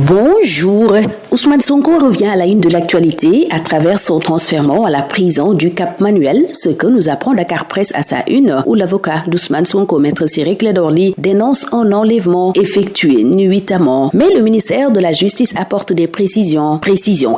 Bonjour. Ousmane Sonko revient à la une de l'actualité à travers son transfèrement à la prison du Cap-Manuel, ce que nous apprend Dakar Presse à sa une, où l'avocat d'Ousmane Sonko, Maître Ciré Clédor Ly, dénonce un enlèvement effectué nuitamment. Mais le ministère de la Justice apporte des précisions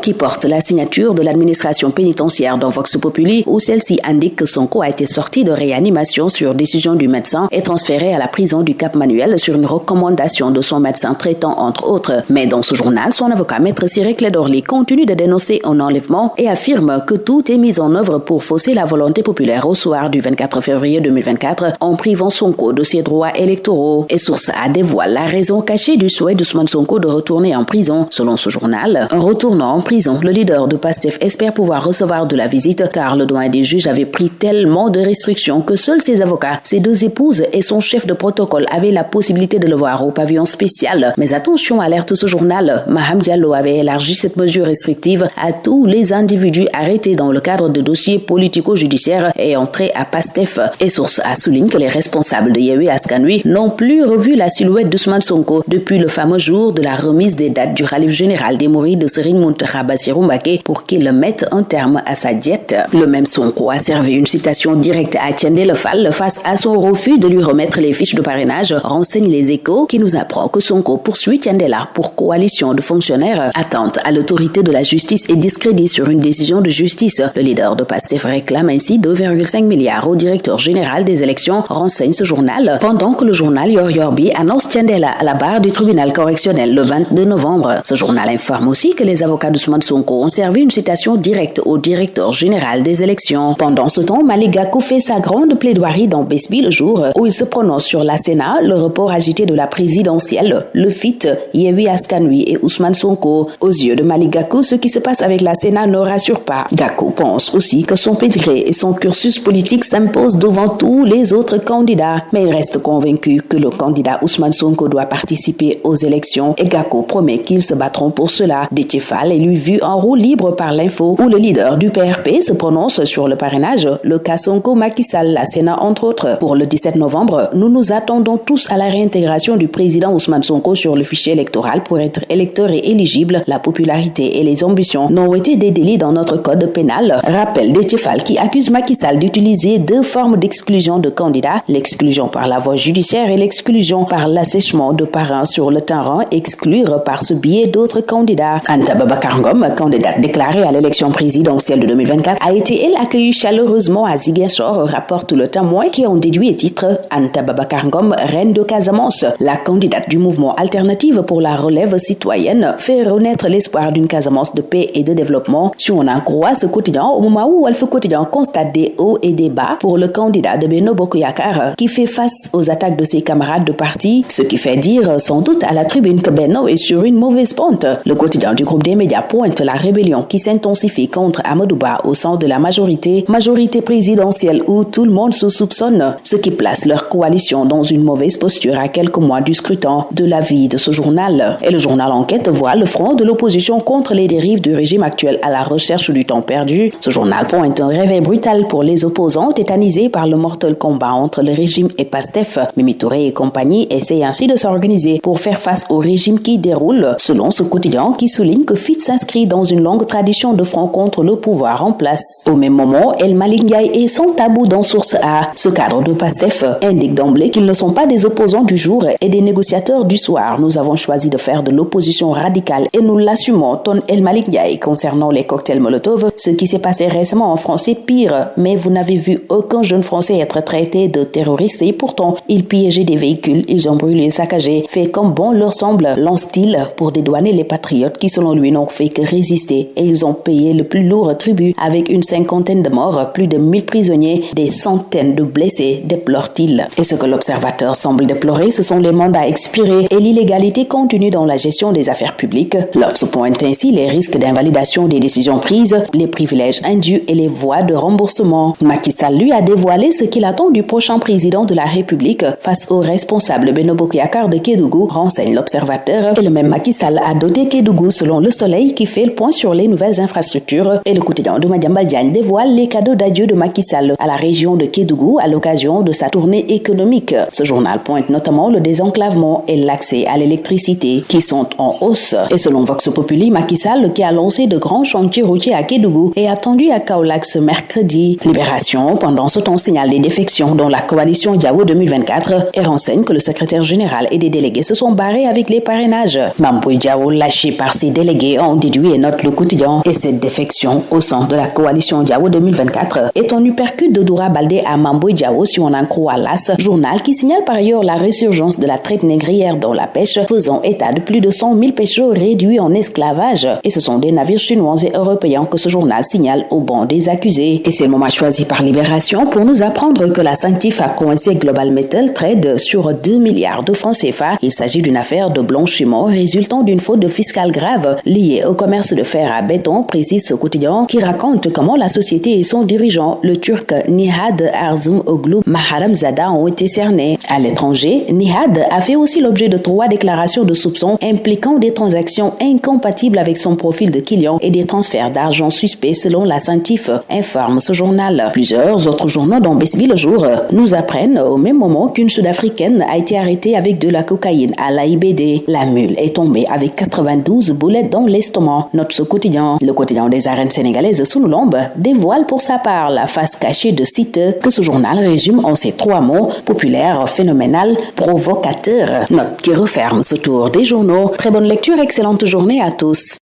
qui portent la signature de l'administration pénitentiaire dans Vox Populi, où celle-ci indique que Sonko a été sorti de réanimation sur décision du médecin et transféré à la prison du Cap-Manuel sur une recommandation de son médecin traitant entre autres. Mais dans ce journal, son avocat Maître Ciré Clédor Ly continue de dénoncer un enlèvement et affirme que tout est mis en œuvre pour fausser la volonté populaire au soir du 24 février 2024 en privant Sonko de ses droits électoraux. Et Source A dévoile la raison cachée du souhait d'Ousmane Sonko de retourner en prison. Selon ce journal, en retournant en prison, le leader de PASTEF espère pouvoir recevoir de la visite car le doyen des juges avait pris tellement de restrictions que seuls ses avocats, ses deux épouses et son chef de protocole avaient la possibilité de le voir au pavillon spécial. Mais attention, alerte ce journal, Maham Diallo avait élargi cette mesure restrictive à tous les individus arrêtés dans le cadre de dossiers politico-judiciaires et entrés à PASTEF. Et Source A souligne que les responsables de Yewwi Askan Wi n'ont plus revu la silhouette d'Ousmane Sonko depuis le fameux jour de la remise des dates du Khalife général des Mourides de Serigne Mountakha Bassirou Mbacké pour qu'il mette un terme à sa diète. Le même Sonko a servi une citation directe à Thiendella Fall face à son refus de lui remettre les fiches de parrainage, renseigne Les Échos, qui nous apprend que Sonko poursuit Thiendella pour coalition de fonctionnaires, attente à l'autorité de la justice et discrédit sur une décision de justice. Le leader de PASTEF réclame ainsi 2,5 milliards au directeur général des élections, renseigne ce journal, pendant que le journal Yoor-Yoorbi annonce Thiendella à la barre du tribunal correctionnel le 22 novembre. Ce journal informe aussi que les avocats d'Ousmane Sonko ont servi une citation directe au directeur général des élections. Pendant ce temps, Malick Gakou fait sa grande plaidoirie dans Besbi le jour, où il se prononce sur la Sénat, le report agité de la présidentielle, le FIT, Yewwi Askan Wi et Ousmane Sonko. Aux yeux de Malick Gakou, ce qui se passe avec la Sénat ne rassure pas. Gakou pense aussi que son pédigré et son cursus politique s'imposent devant tous les autres candidats. Mais il reste convaincu que le candidat Ousmane Sonko doit participer aux élections et Gakou promet qu'ils se battront pour cela. Déthié Fall est lui vu en roue libre par l'info, où le leader du PRP se prononce sur le parrainage, le cas Sonko-Macky Sall, la Sénat entre autres. Pour le 17 novembre, nous nous attendons tous à la réintégration du président Ousmane Sonko sur le fichier électoral pour être électeur et éligible. La popularité et les ambitions n'ont été des délits dans notre code pénal. Rappelle Déthié Fall qui accuse Macky Sall d'utiliser deux formes d'exclusion de candidats, l'exclusion par la voie judiciaire et l'exclusion par l'assèchement de parrains sur le terrain, exclure par ce biais d'autres candidats. Anta Babacar Ngom, candidate déclarée à l'élection présidentielle de 2024, a été elle accueillie chaleureusement à Ziguinchor, rapporte le Témoin, qui en déduit et titre Anta Babacar Ngom, reine de Casamance. La candidate du mouvement Alternative pour la relève citoyenne fait renaître l'espoir d'une Casamance de paix et de développement. Si on en croit ce quotidien, au moment où Walf Quotidien constate des hauts et des bas pour le candidat de Benno Bokk Yakaar qui fait face aux attaques de ses camarades de parti, ce qui fait dire sans doute à la tribune que Benno est sur une mauvaise pente. Le quotidien du groupe des médias pointe la rébellion qui s'intensifie contre Amadou Ba au sein de la majorité présidentielle où tout le monde se soupçonne, ce qui place leur coalition dans une mauvaise posture à quelques mois du scrutin. De l'avis de ce journal. Et le journal Enquête voit le front de l'opposition contre les dérives du régime actuel à la recherche du temps perdu. Ce journal pointe un réveil brutal pour les opposants tétanisés par le mortel combat entre le régime et PASTEF. Mimi Touré et compagnie essayent ainsi de s'organiser pour faire face au régime qui déroule, selon ce quotidien qui souligne que FIT s'inscrit dans une longue tradition de front contre le pouvoir en place. Au même moment, El Malick Ndiaye est sans tabou dans Source A. Ce cadre de PASTEF indique d'emblée qu'ils ne sont pas des opposants du jour et des négociateurs du soir. Nous avons choisi de faire de l'opposition radicale et nous l'assumons, tonne El Malick Ndiaye concernant les cocktails Molotov. Ce qui s'est passé récemment en France est pire, mais vous n'avez vu aucun jeune Français être traité de terroriste et pourtant ils piégeaient des véhicules, ils ont brûlé et saccagé, fait comme bon leur semble, lance-t-il pour dédouaner les patriotes qui selon lui n'ont fait que résister et ils ont payé le plus lourd tribut avec une cinquantaine de morts, plus de 1000 prisonniers, des centaines de blessés, déplore-t-il. Et ce que l'observateur semble déplorer, ce sont les mandats expirés et l'illégalité continue dans la gestion des affaires publiques. L'Obs pointe ainsi les risques d'invalidation des décisions prises, les privilèges indus et les voies de remboursement. Macky Sall lui a dévoilé ce qu'il attend du prochain président de la République face au responsable Benno Bokk Yakaar de Kédougou, renseigne l'observateur. Et le même Macky Sall a doté Kédougou selon Le Soleil qui fait le point sur les nouvelles infrastructures. Et le quotidien de Madiambal Diagne dévoile les cadeaux d'adieu de Macky Sall à la région de Kédougou à l'occasion de sa tournée économique. Ce journal pointe notamment le désenclavement et l'accès à l'électricité qui sont sont en hausse. Et selon Vox Populi, Macky Sall, qui a lancé de grands chantiers routiers à Kédougou, est attendu à Kaolack ce mercredi. Libération, pendant ce temps, signale des défections dans la coalition Diao 2024 et renseigne que le secrétaire général et des délégués se sont barrés avec les parrainages. Mamboy Diao, lâché par ses délégués, ont déduit et note le quotidien. Et cette défection au sein de la coalition Diao 2024 est en uppercut de Doura Baldé à Mamboy Diao, si on en croit l'AS, journal qui signale par ailleurs la résurgence de la traite négrière dans la pêche, faisant état de plus de 100 000 pêcheurs réduits en esclavage. Et ce sont des navires chinois et européens que ce journal signale au banc des accusés. Et c'est le moment choisi par Libération pour nous apprendre que la Sanctif a coincé Global Metal Trade sur 2 milliards de francs CFA. Il s'agit d'une affaire de blanchiment résultant d'une faute fiscale grave liée au commerce de fer à béton, précise ce quotidien qui raconte comment la société et son dirigeant, le Turc Nihat Arzum Oglu Maharamzada, ont été cernés. À l'étranger, Nihat a fait aussi l'objet de 3 déclarations de soupçons impliquant des transactions incompatibles avec son profil de client et des transferts d'argent suspects selon la Sanctif, informe ce journal. Plusieurs autres journaux dont Besbi le jour nous apprennent au même moment qu'une Sud-Africaine a été arrêtée avec de la cocaïne à l'AIBD. La mule est tombée avec 92 boulettes dans l'estomac, note ce quotidien. Le quotidien des arènes sénégalaises sous l'ombre dévoile pour sa part la face cachée de sites que ce journal résume en ces 3 mots: populaire, phénoménal, provocateur. Note qui referme ce tour des journaux. Très bonne lecture, excellente journée à tous.